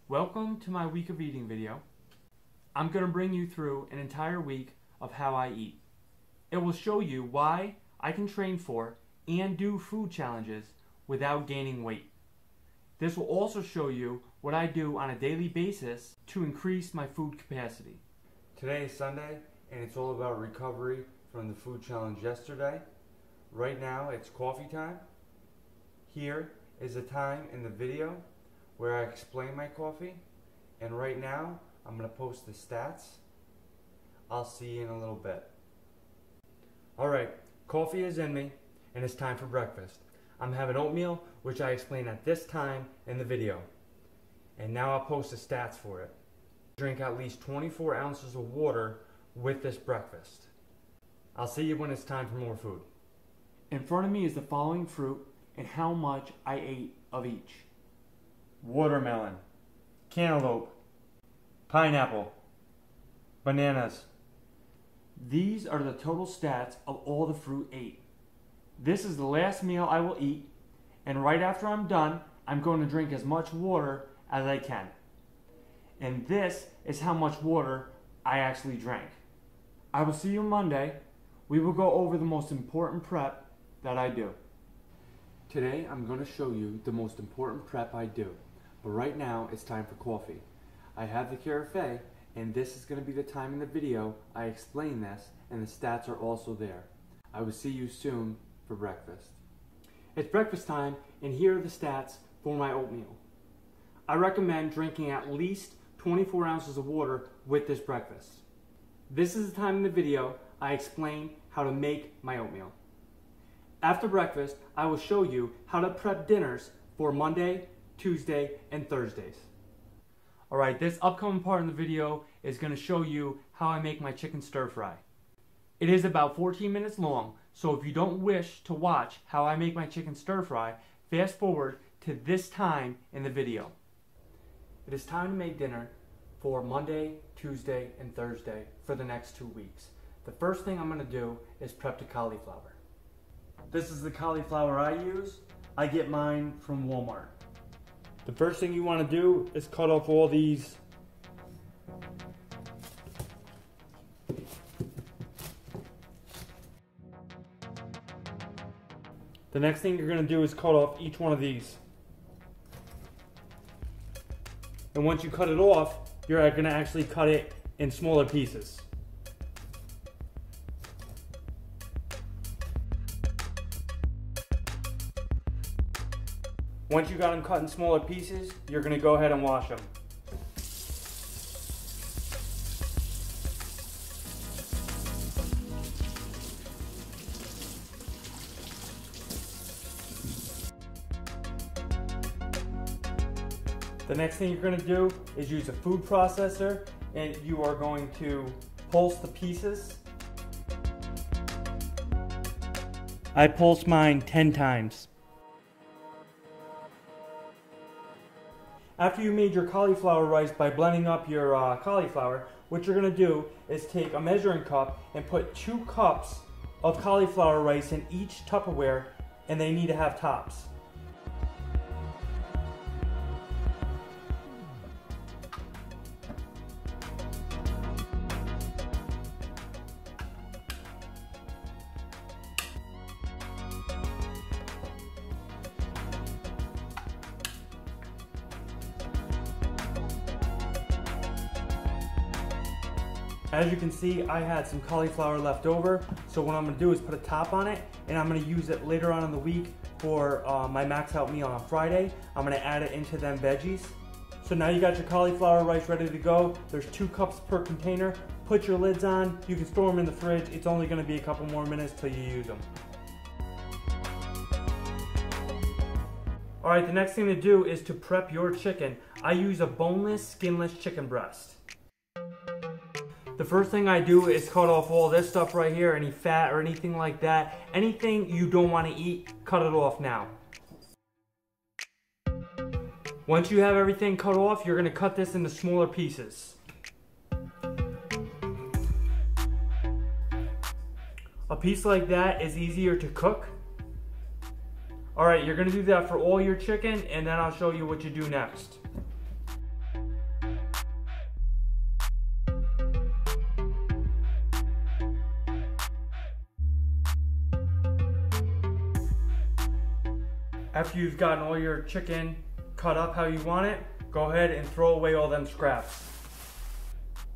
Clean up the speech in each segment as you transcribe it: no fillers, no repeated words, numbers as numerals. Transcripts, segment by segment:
Welcome to my week of eating video. I'm going to bring you through an entire week of how I eat. It will show you why I can train for and do food challenges without gaining weight. This will also show you what I do on a daily basis to increase my food capacity. Today is Sunday and it's all about recovery from the food challenge yesterday. Right now it's coffee time. Here is a time in the video where I explain my coffee, and right now I'm going to post the stats. I'll see you in a little bit. Alright, coffee is in me and it's time for breakfast. I'm having oatmeal, which I explain at this time in the video. And now I'll post the stats for it. Drink at least 24 ounces of water with this breakfast. I'll see you when it's time for more food. In front of me is the following fruit and how much I ate of each. Watermelon, cantaloupe, pineapple, bananas. These are the total stats of all the fruit ate. This is the last meal I will eat, and right after I'm done, I'm going to drink as much water as I can. And this is how much water I actually drank. I will see you Monday. We will go over the most important prep that I do. Today I'm going to show you the most important prep I do. But right now it's time for coffee. I have the carafe, and this is going to be the time in the video I explain this, and the stats are also there. I will see you soon for breakfast. It's breakfast time, and here are the stats for my oatmeal. I recommend drinking at least 24 ounces of water with this breakfast. This is the time in the video I explain how to make my oatmeal. After breakfast, I will show you how to prep dinners for Monday, Tuesday, and Thursdays. Alright, this upcoming part in the video is going to show you how I make my chicken stir fry. It is about 14 minutes long, so if you don't wish to watch how I make my chicken stir fry, fast forward to this time in the video. It is time to make dinner for Monday, Tuesday, and Thursday for the next 2 weeks. The first thing I'm going to do is prep the cauliflower. This is the cauliflower I use. I get mine from Walmart. The first thing you want to do is cut off all these The next thing you're going to do is cut off each one of these. And once you cut it off, you're going to actually cut it in smaller pieces. Once you got them cut in smaller pieces, you're going to go ahead and wash them. The next thing you're going to do is use a food processor, and you are going to pulse the pieces. I pulse mine 10 times. After you made your cauliflower rice by blending up your cauliflower, what you're going to do is take a measuring cup and put 2 cups of cauliflower rice in each Tupperware, and they need to have tops. As you can see, I had some cauliflower left over, so what I'm going to do is put a top on it, and I'm going to use it later on in the week for my max out meal on Friday. I'm going to add it into them veggies. So now you got your cauliflower rice ready to go. There's 2 cups per container. Put your lids on. You can store them in the fridge. It's only going to be a couple more minutes till you use them. Alright, the next thing to do is to prep your chicken. I use a boneless, skinless chicken breast. The first thing I do is cut off all this stuff right here, any fat or anything like that. Anything you don't want to eat, cut it off now. Once you have everything cut off, you're going to cut this into smaller pieces. A piece like that is easier to cook. Alright, you're going to do that for all your chicken, and then I'll show you what you do next. After you've gotten all your chicken cut up how you want it, go ahead and throw away all them scraps.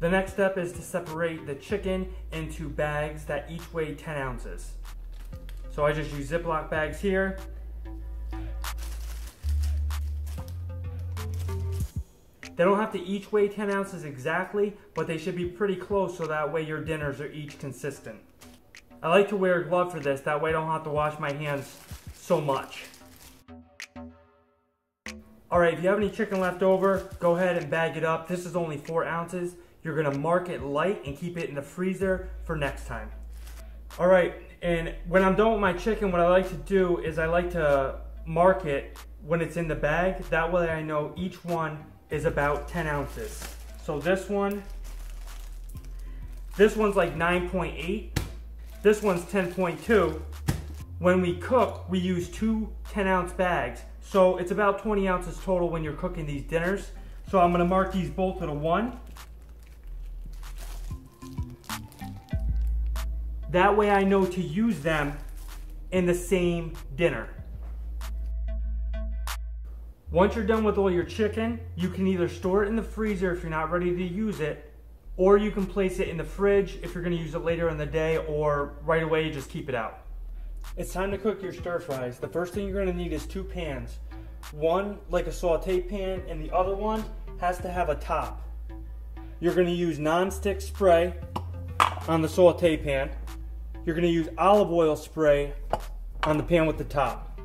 The next step is to separate the chicken into bags that each weigh 10 ounces. So I just use Ziploc bags here. They don't have to each weigh 10 ounces exactly, but they should be pretty close so that way your dinners are each consistent. I like to wear a glove for this, that way I don't have to wash my hands so much. Alright, if you have any chicken left over, go ahead and bag it up. This is only 4 ounces. You're going to mark it light and keep it in the freezer for next time. Alright, and when I'm done with my chicken, what I like to do is I like to mark it when it's in the bag. That way I know each one is about 10 ounces. So this one's like 9.8. This one's 10.2. When we cook, we use 2 10-ounce bags. So it's about 20 ounces total when you're cooking these dinners. So I'm gonna mark these both with a 1. That way I know to use them in the same dinner. Once you're done with all your chicken, you can either store it in the freezer if you're not ready to use it, or you can place it in the fridge if you're going to use it later in the day, or right away you just keep it out. It's time to cook your stir fries. The first thing you're going to need is 2 pans. One like a saute pan and the other one has to have a top. You're going to use non-stick spray on the saute pan. You're going to use olive oil spray on the pan with the top.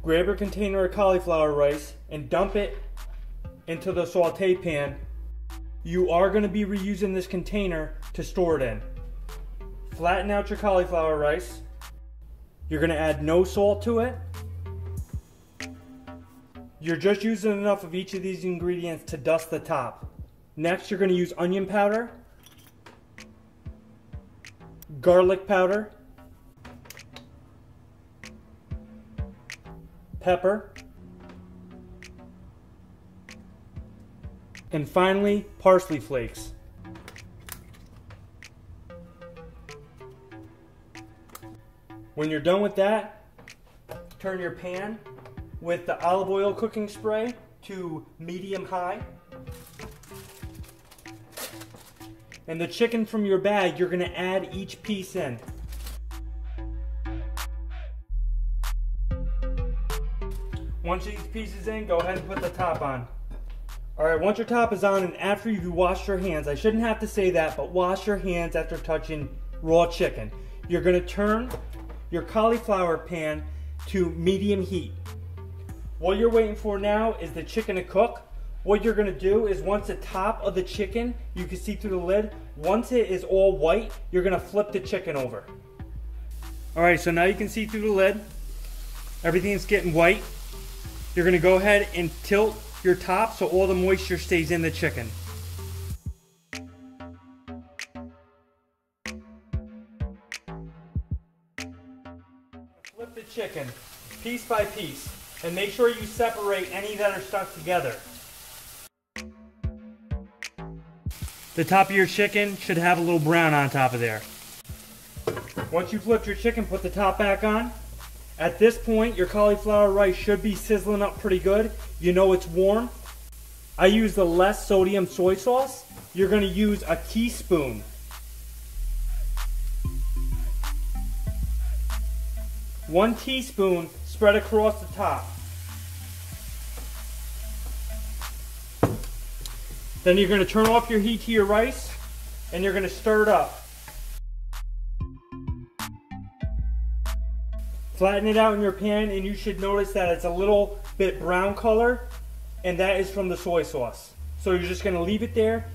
Grab your container of cauliflower rice and dump it into the saute pan. You are going to be reusing this container to store it in. Flatten out your cauliflower rice. You're going to add no salt to it. You're just using enough of each of these ingredients to dust the top. Next, you're going to use onion powder, garlic powder, pepper, and finally, parsley flakes. When you're done with that, turn your pan with the olive oil cooking spray to medium-high. And the chicken from your bag, you're going to add each piece in. Once each piece is in, go ahead and put the top on. Alright, once your top is on and after you've washed your hands, I shouldn't have to say that, but wash your hands after touching raw chicken. You're going to turn your cauliflower pan to medium heat. What you're waiting for now is the chicken to cook. What you're going to do is once the top of the chicken, you can see through the lid, once it is all white, you're going to flip the chicken over. Alright, so now you can see through the lid. Everything's getting white. You're going to go ahead and tilt your top so all the moisture stays in the chicken. Flip the chicken piece by piece and make sure you separate any that are stuck together. The top of your chicken should have a little brown on top of there. Once you flip your chicken, put the top back on. At this point, your cauliflower rice should be sizzling up pretty good. You know it's warm. I use the less sodium soy sauce. You're going to use a teaspoon. One teaspoon spread across the top. Then you're going to turn off your heat to your rice and you're going to stir it up. Flatten it out in your pan and you should notice that it's a little bit brown color, and that is from the soy sauce. So you're just going to leave it there.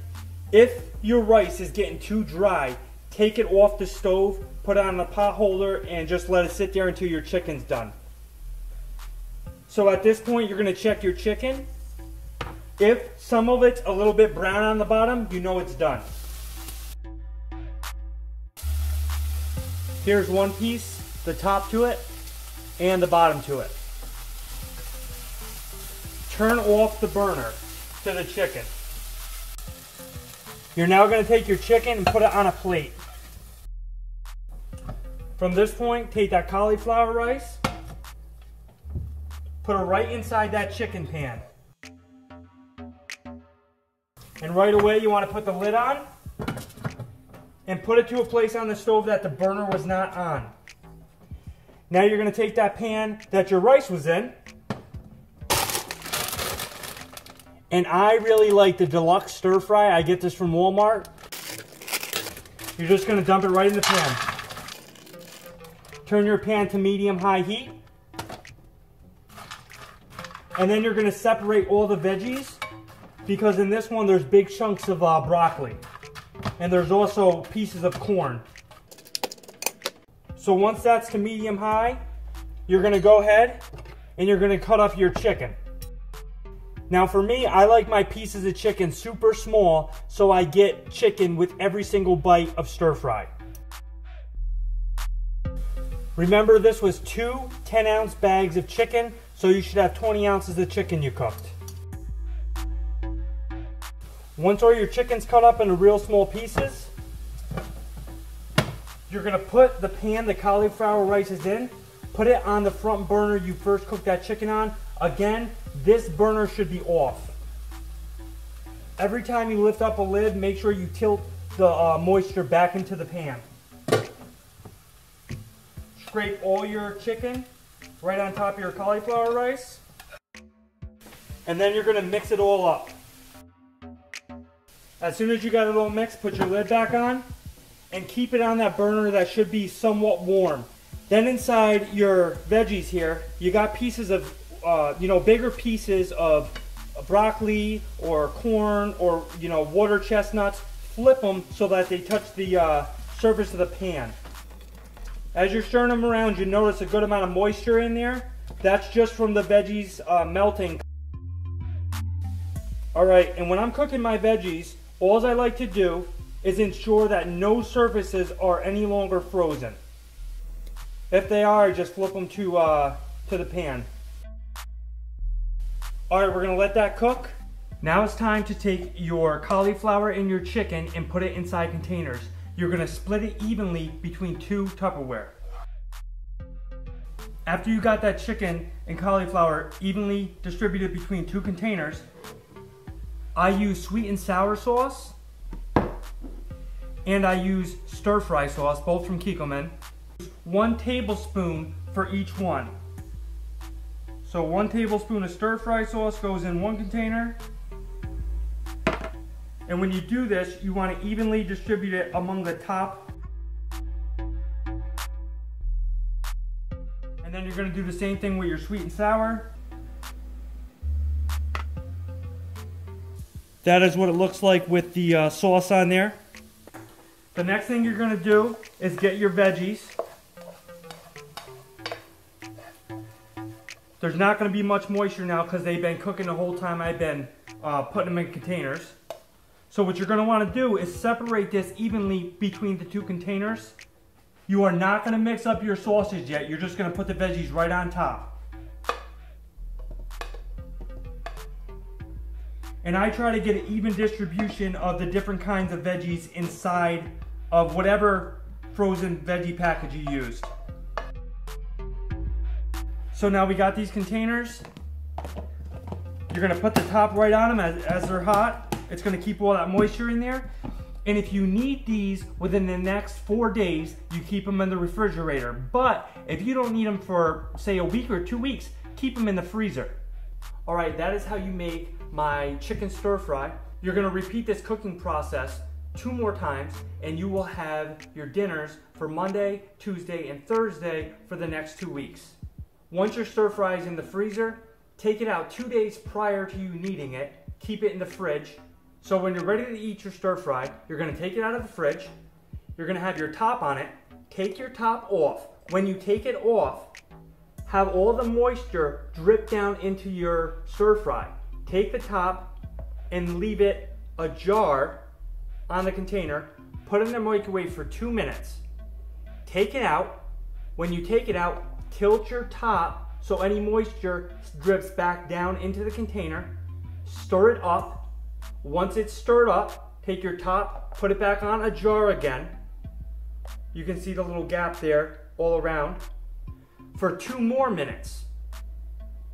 If your rice is getting too dry, take it off the stove, put it on a pot holder, and just let it sit there until your chicken's done. So at this point, you're going to check your chicken. If some of it's a little bit brown on the bottom, you know it's done. Here's one piece, the top to it, and the bottom to it. Turn off the burner to the chicken. You're now going to take your chicken and put it on a plate. From this point, take that cauliflower rice, put it right inside that chicken pan. And right away you want to put the lid on and put it to a place on the stove that the burner was not on. Now you're going to take that pan that your rice was in, and I really like the deluxe stir fry. I get this from Walmart. You're just going to dump it right in the pan. Turn your pan to medium-high heat. And then you're going to separate all the veggies, because in this one there's big chunks of broccoli. And there's also pieces of corn. So once that's to medium-high, you're going to go ahead and you're going to cut up your chicken. Now for me, I like my pieces of chicken super small, so I get chicken with every single bite of stir fry. Remember, this was 2 10-ounce bags of chicken, so you should have 20 ounces of chicken you cooked. Once all your chicken's cut up into real small pieces, you're going to put the pan the cauliflower rice is in, put it on the front burner you first cooked that chicken on. Again, this burner should be off. Every time you lift up a lid, make sure you tilt the moisture back into the pan. Scrape all your chicken right on top of your cauliflower rice. And then you're going to mix it all up. As soon as you got it all mixed, put your lid back on and keep it on that burner that should be somewhat warm. Then inside your veggies here, you got pieces of, bigger pieces of broccoli or corn or, water chestnuts. Flip them so that they touch the surface of the pan. As you're stirring them around, you notice a good amount of moisture in there. That's just from the veggies melting. Alright, and when I'm cooking my veggies, all I like to do is ensure that no surfaces are any longer frozen. If they are, just flip them to the pan. Alright, we're going to let that cook. Now it's time to take your cauliflower and your chicken and put it inside containers. You're going to split it evenly between 2 Tupperware. After you got that chicken and cauliflower evenly distributed between 2 containers, I use sweet and sour sauce and I use stir fry sauce, both from Kikkoman. 1 tablespoon for each one. So 1 tablespoon of stir fry sauce goes in 1 container. And when you do this, you want to evenly distribute it among the top. And then you're going to do the same thing with your sweet and sour. That is what it looks like with the sauce on there. The next thing you're going to do is get your veggies. There's not going to be much moisture now because they've been cooking the whole time I've been putting them in containers. So what you're going to want to do is separate this evenly between the 2 containers. You are not going to mix up your sausage yet. You're just going to put the veggies right on top. And I try to get an even distribution of the different kinds of veggies inside of whatever frozen veggie package you used. So now we got these containers. You're going to put the top right on them as they're hot. It's going to keep all that moisture in there. And if you need these within the next 4 days, you keep them in the refrigerator. But if you don't need them for, say, a week or 2 weeks, keep them in the freezer. All right, that is how you make my chicken stir fry. You're going to repeat this cooking process 2 more times, and you will have your dinners for Monday, Tuesday, and Thursday for the next 2 weeks. Once your stir fry is in the freezer, take it out 2 days prior to you needing it. Keep it in the fridge. So when you're ready to eat your stir fry, you're going to take it out of the fridge. You're going to have your top on it. Take your top off. When you take it off, have all the moisture drip down into your stir fry. Take the top and leave it ajar on the container. Put it in the microwave for 2 minutes. Take it out. When you take it out, tilt your top so any moisture drips back down into the container. Stir it up. Once it's stirred up, take your top, put it back on a jar again. You can see the little gap there all around for 2 more minutes.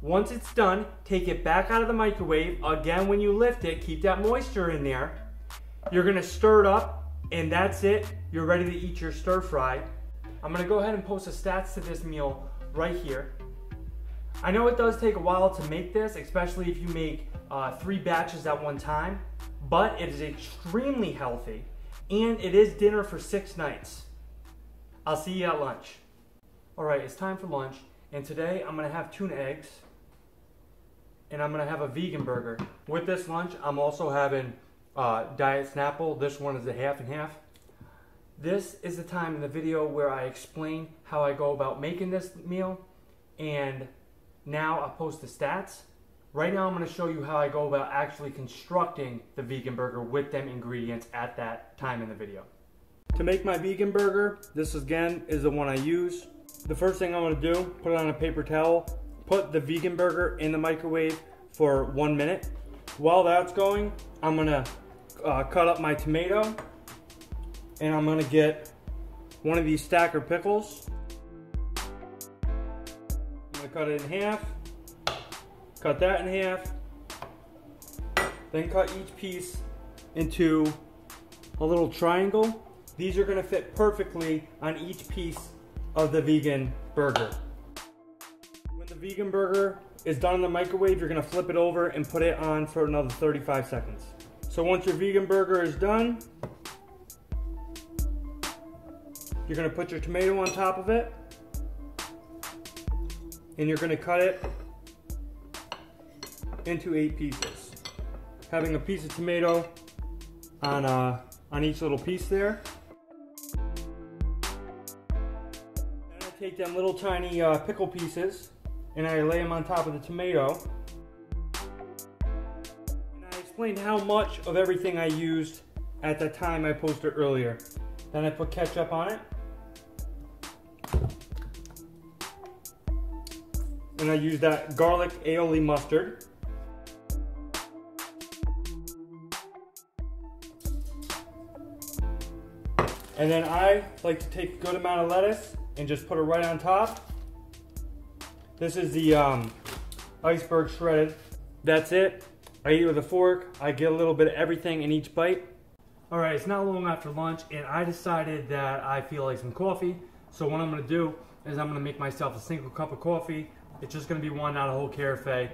Once it's done, take it back out of the microwave. Again, when you lift it, keep that moisture in there. You're gonna stir it up, and that's it. You're ready to eat your stir fry. I'm gonna go ahead and post the stats to this meal right here. I know it does take a while to make this, especially if you make 3 batches at one time, but it is extremely healthy, and it is dinner for 6 nights. I'll see you at lunch. All right, it's time for lunch, and today I'm gonna have tuna eggs, and I'm gonna have a vegan burger. With this lunch, I'm also having Diet Snapple. This one is a half and half. This is the time in the video where I explain how I go about making this meal, and now I'll post the stats. Right now I'm going to show you how I go about actually constructing the vegan burger with them ingredients at that time in the video. To make my vegan burger, this again is the one I use. The first thing I'm going to do, put it on a paper towel, put the vegan burger in the microwave for 1 minute. While that's going, I'm going to cut up my tomato, and I'm going to get one of these stacker pickles. I'm going to cut it in half, cut that in half, then cut each piece into a little triangle. These are going to fit perfectly on each piece of the vegan burger. When the vegan burger is done in the microwave, you're going to flip it over and put it on for another 35 seconds. So once your vegan burger is done, you're going to put your tomato on top of it, and you're going to cut it into 8 pieces, having a piece of tomato on each little piece there. Then I take them little tiny pickle pieces and I lay them on top of the tomato. And I explained how much of everything I used at the time I posted earlier. Then I put ketchup on it. And I use that garlic aioli mustard. And then I like to take a good amount of lettuce and just put it right on top. This is the iceberg shredded. That's it. I eat it with a fork. I get a little bit of everything in each bite. All right, it's not long after lunch, and I decided that I feel like some coffee. So what I'm gonna do is I'm gonna make myself a single cup of coffee. It's just gonna be one, not a whole carafe.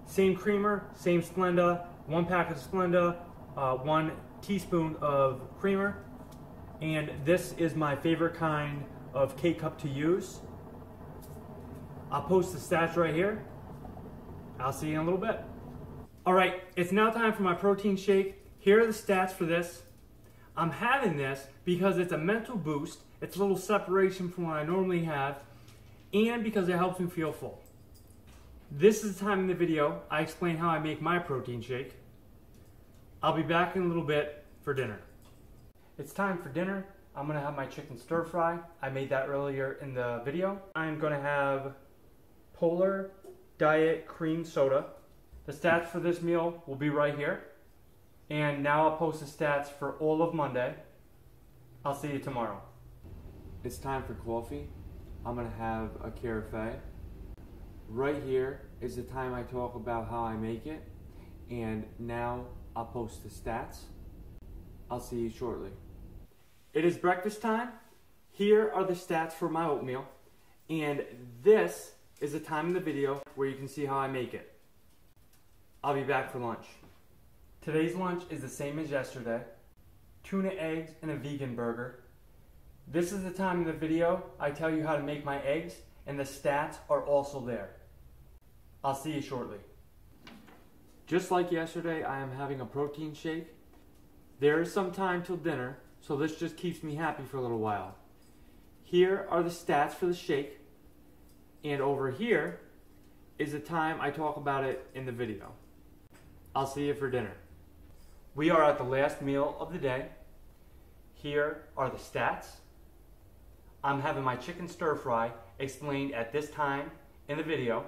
Same creamer, same Splenda, 1 pack of Splenda, 1 teaspoon of creamer. And this is my favorite kind of K-cup to use. I'll post the stats right here. I'll see you in a little bit. All right, it's now time for my protein shake. Here are the stats for this. I'm having this because it's a mental boost. It's a little separation from what I normally have, and because it helps me feel full. This is the time in the video I explain how I make my protein shake. I'll be back in a little bit for dinner. It's time for dinner. I'm gonna have my chicken stir fry. I made that earlier in the video. I'm gonna have Polar Diet Cream Soda. The stats for this meal will be right here. And now I'll post the stats for all of Monday. I'll see you tomorrow. It's time for coffee. I'm gonna have a carafe. Right here is the time I talk about how I make it. And now I'll post the stats. I'll see you shortly. It is breakfast time. Here are the stats for my oatmeal. And this is the time in the video where you can see how I make it. I'll be back for lunch. Today's lunch is the same as yesterday. Tuna eggs and a vegan burger. This is the time in the video I tell you how to make my eggs, and the stats are also there. I'll see you shortly. Just like yesterday, I am having a protein shake. There is some time till dinner, so this just keeps me happy for a little while. Here are the stats for the shake, and over here is the time I talk about it in the video. I'll see you for dinner. We are at the last meal of the day. Here are the stats. I'm having my chicken stir fry explained at this time in the video.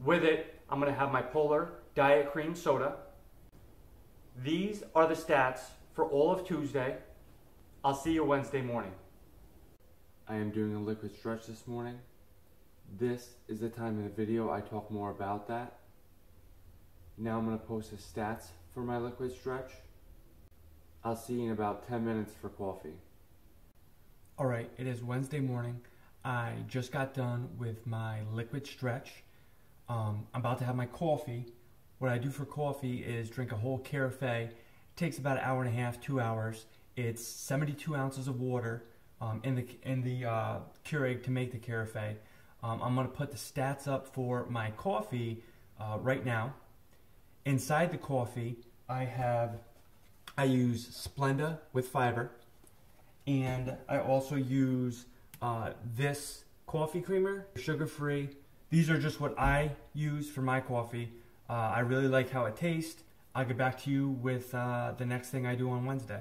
With it, I'm going to have my Polar Diet Cream Soda. These are the stats for all of Tuesday. I'll see you Wednesday morning. I am doing a liquid stretch this morning. This is the time in the video I talk more about that. Now I'm going to post the stats for my liquid stretch. I'll see you in about 10 minutes for coffee. Alright, it is Wednesday morning. I just got done with my liquid stretch. I'm about to have my coffee. What I do for coffee is drink a whole carafe. It takes about an hour and a half, 2 hours. It's 72 ounces of water in the Keurig to make the carafe. I'm going to put the stats up for my coffee right now. Inside the coffee, I use Splenda with fiber, and I also use this coffee creamer, sugar-free. These are just what I use for my coffee. I really like how it tastes. I'll get back to you with the next thing I do on Wednesday.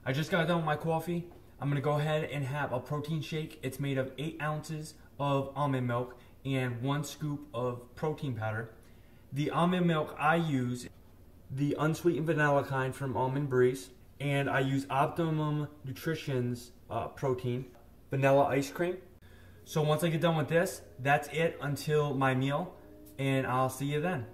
I just got done with my coffee. I'm going to go ahead and have a protein shake. It's made of 8 ounces of almond milk and 1 scoop of protein powder. The almond milk I use, the unsweetened vanilla kind from Almond Breeze, and I use Optimum Nutrition's protein, vanilla ice cream. So once I get done with this, that's it until my meal, and I'll see you then.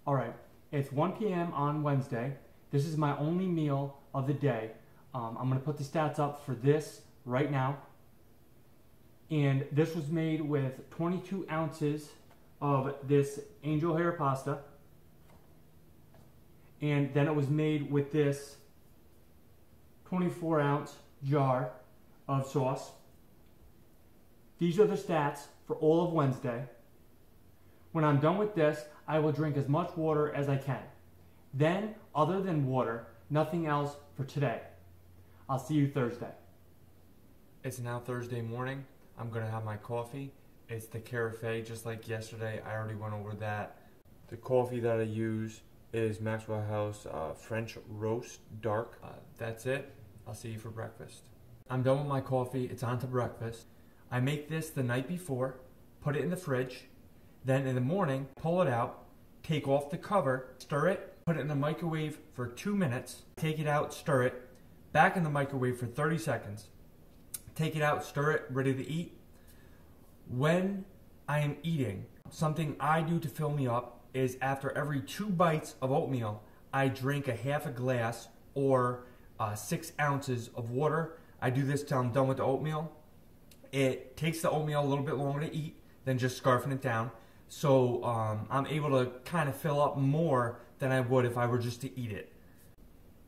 Alright, it's 1 p.m. on Wednesday. This is my only meal of the day. I'm going to put the stats up for this right now. And this was made with 22 ounces of this angel hair pasta. And then it was made with this 24-ounce jar of sauce. These are the stats for all of Wednesday. When I'm done with this, I will drink as much water as I can. Then, other than water, nothing else for today. I'll see you Thursday. It's now Thursday morning. I'm going to have my coffee. It's the carafe, just like yesterday. I already went over that. The coffee that I use is Maxwell House French Roast Dark. That's it. I'll see you for breakfast. I'm done with my coffee. It's on to breakfast. I make this the night before, put it in the fridge, then in the morning, pull it out, take off the cover, stir it, put it in the microwave for 2 minutes, take it out, stir it, back in the microwave for 30 seconds, take it out, stir it, ready to eat. When I am eating, something I do to fill me up is after every 2 bites of oatmeal, I drink a half a glass or 6 ounces of water. I do this till I'm done with the oatmeal. It takes the oatmeal a little bit longer to eat than just scarfing it down. So I'm able to kind of fill up more than I would if I were just to eat it.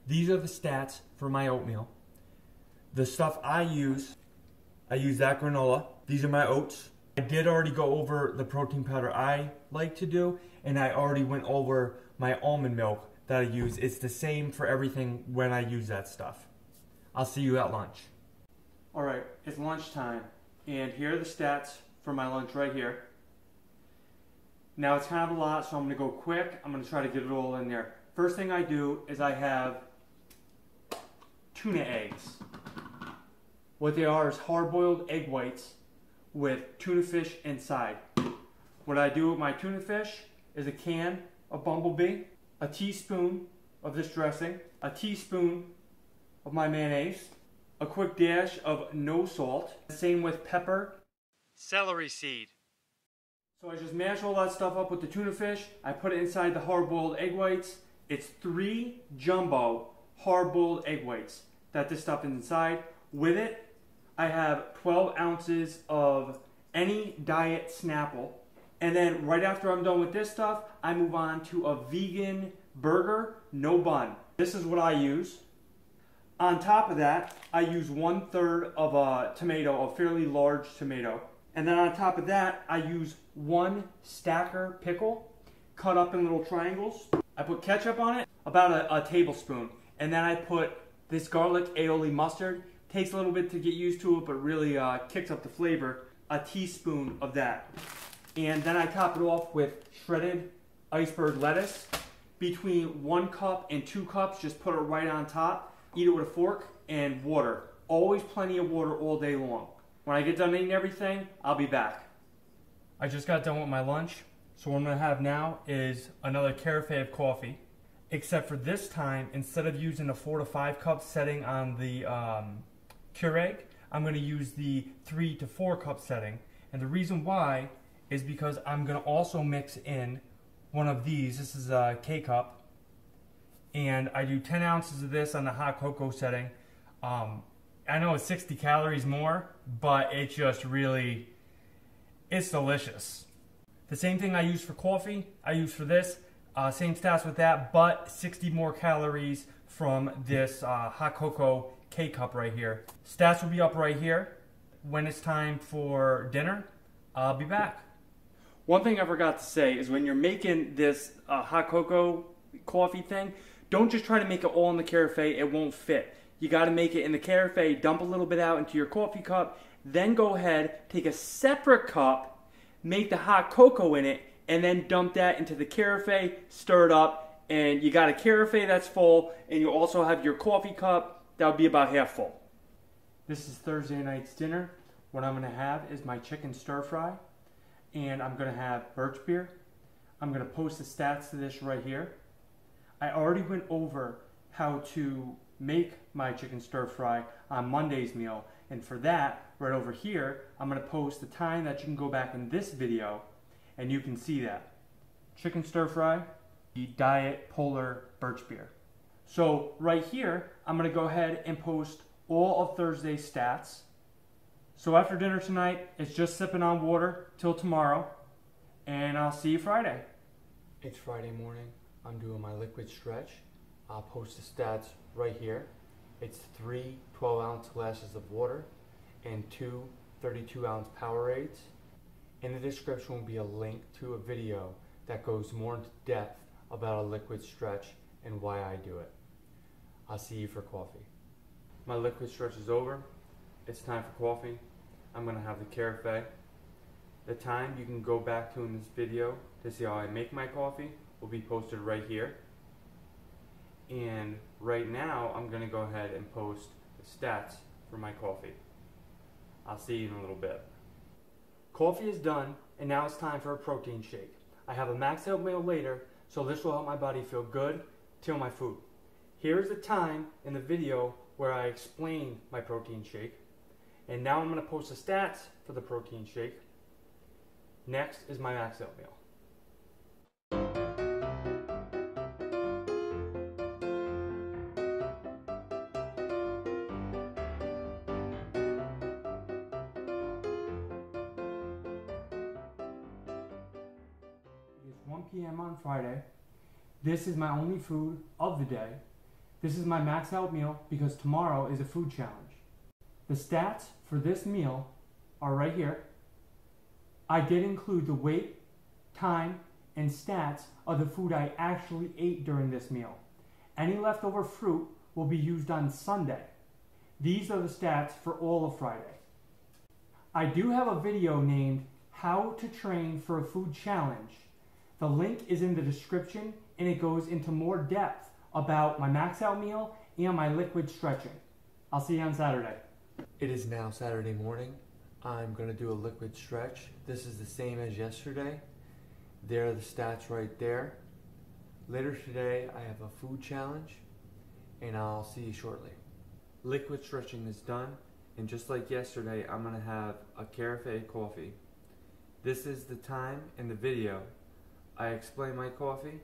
These are the stats for my oatmeal. The stuff I use that granola. These are my oats. I did already go over the protein powder I like to do, and I already went over my almond milk that I use. It's the same for everything when I use that stuff. I'll see you at lunch. Alright, it's lunchtime, and here are the stats for my lunch right here. Now it's kind of a lot, so I'm going to go quick. I'm going to try to get it all in there. First thing I do is I have tuna eggs. What they are is hard-boiled egg whites with tuna fish inside. What I do with my tuna fish is a can of Bumblebee, a teaspoon of this dressing, a teaspoon of my mayonnaise, a quick dash of no salt, same with pepper, celery seed. So I just mash all that stuff up with the tuna fish. I put it inside the hard-boiled egg whites. It's 3 jumbo hard-boiled egg whites that this stuff is inside. With it, I have 12 ounces of any diet Snapple. And then right after I'm done with this stuff, I move on to a vegan burger, no bun. This is what I use. On top of that, I use 1/3 of a tomato, a fairly large tomato. And then on top of that, I use 1 stacker pickle, cut up in little triangles. I put ketchup on it, about a tablespoon. And then I put this garlic aioli mustard. Takes a little bit to get used to it, but really kicks up the flavor. A teaspoon of that. And then I top it off with shredded iceberg lettuce. Between 1 cup and 2 cups, just put it right on top. Eat it with a fork and water. Always plenty of water all day long. When I get done eating everything, I'll be back. I just got done with my lunch, so what I'm going to have now is another carafe of coffee. Except for this time, instead of using a 4 to 5 cup setting on the Keurig, I'm going to use the 3 to 4 cup setting. And the reason why is because I'm going to also mix in one of these. This is a K-cup. And I do 10 ounces of this on the hot cocoa setting. I know it's 60 calories more, but it just really, it's delicious. The same thing I use for coffee, I use for this. Same stats with that, but 60 more calories from this hot cocoa K-cup right here. Stats will be up right here. When it's time for dinner, I'll be back. One thing I forgot to say is when you're making this hot cocoa coffee thing, don't just try to make it all in the carafe, it won't fit. You got to make it in the carafe, dump a little bit out into your coffee cup, then go ahead, take a separate cup, make the hot cocoa in it, and then dump that into the carafe, stir it up, and you got a carafe that's full, and you also have your coffee cup that'll be about half full. This is Thursday night's dinner. What I'm going to have is my chicken stir fry, and I'm going to have birch beer. I'm going to post the stats to this right here. I already went over how to make my chicken stir fry on Monday's meal, and for that, right over here, I'm going to post the time that you can go back in this video and you can see that. Chicken stir fry, the diet polar birch beer. So right here, I'm going to go ahead and post all of Thursday's stats. So after dinner tonight, it's just sipping on water till tomorrow, and I'll see you Friday. It's Friday morning. I'm doing my liquid stretch. I'll post the stats right here. It's 3 12-ounce glasses of water and 2 32-ounce Powerades. In the description will be a link to a video that goes more into depth about a liquid stretch and why I do it. I'll see you for coffee. My liquid stretch is over. It's time for coffee. I'm going to have the carafe. The time you can go back to in this video to see how I make my coffee will be posted right here. And right now, I'm going to go ahead and post the stats for my coffee. I'll see you in a little bit. Coffee is done, and now it's time for a protein shake. I have a max out meal later, so this will help my body feel good till my food. Here's the time in the video where I explain my protein shake. And now I'm going to post the stats for the protein shake. Next is my max out meal. It's 1 p.m. on Friday. This is my only food of the day. This is my max out meal because tomorrow is a food challenge. The stats for this meal are right here. I did include the weight, time, and stats of the food I actually ate during this meal. Any leftover fruit will be used on Sunday. These are the stats for all of Friday. I do have a video named How to Train for a Food Challenge. The link is in the description, and it goes into more depth about my max out meal and my liquid stretching. I'll see you on Saturday. It is now Saturday morning. I'm going to do a liquid stretch. This is the same as yesterday. There are the stats right there. Later today, I have a food challenge, and I'll see you shortly. Liquid stretching is done, and just like yesterday, I'm going to have a carafe coffee. This is the time in the video I explain my coffee,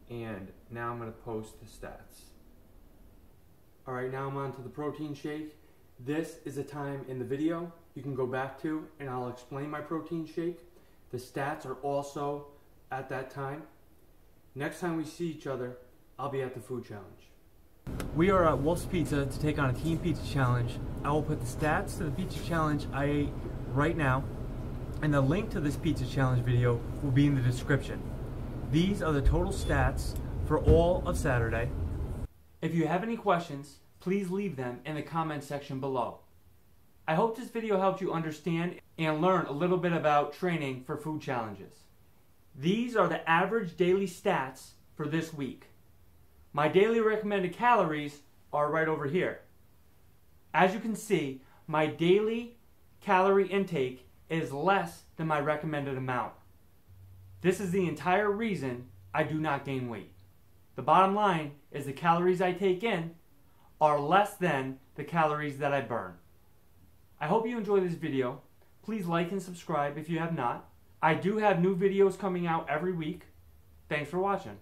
and now I'm going to post the stats. Alright, now I'm on to the protein shake. This is a time in the video you can go back to, and I'll explain my protein shake. The stats are also at that time. Next time we see each other, I'll be at the food challenge. We are at Wolf's Pizza to take on a team pizza challenge. I will put the stats to the pizza challenge I ate right now, and the link to this pizza challenge video will be in the description. These are the total stats for all of Saturday. If you have any questions, please leave them in the comment section below. I hope this video helped you understand and learn a little bit about training for food challenges. These are the average daily stats for this week. My daily recommended calories are right over here. As you can see, my daily calorie intake is less than my recommended amount. This is the entire reason I do not gain weight. The bottom line is the calories I take in are less than the calories that I burn. I hope you enjoyed this video. Please please like and subscribe if you have not. I do have new videos coming out every week. Thanks for watching.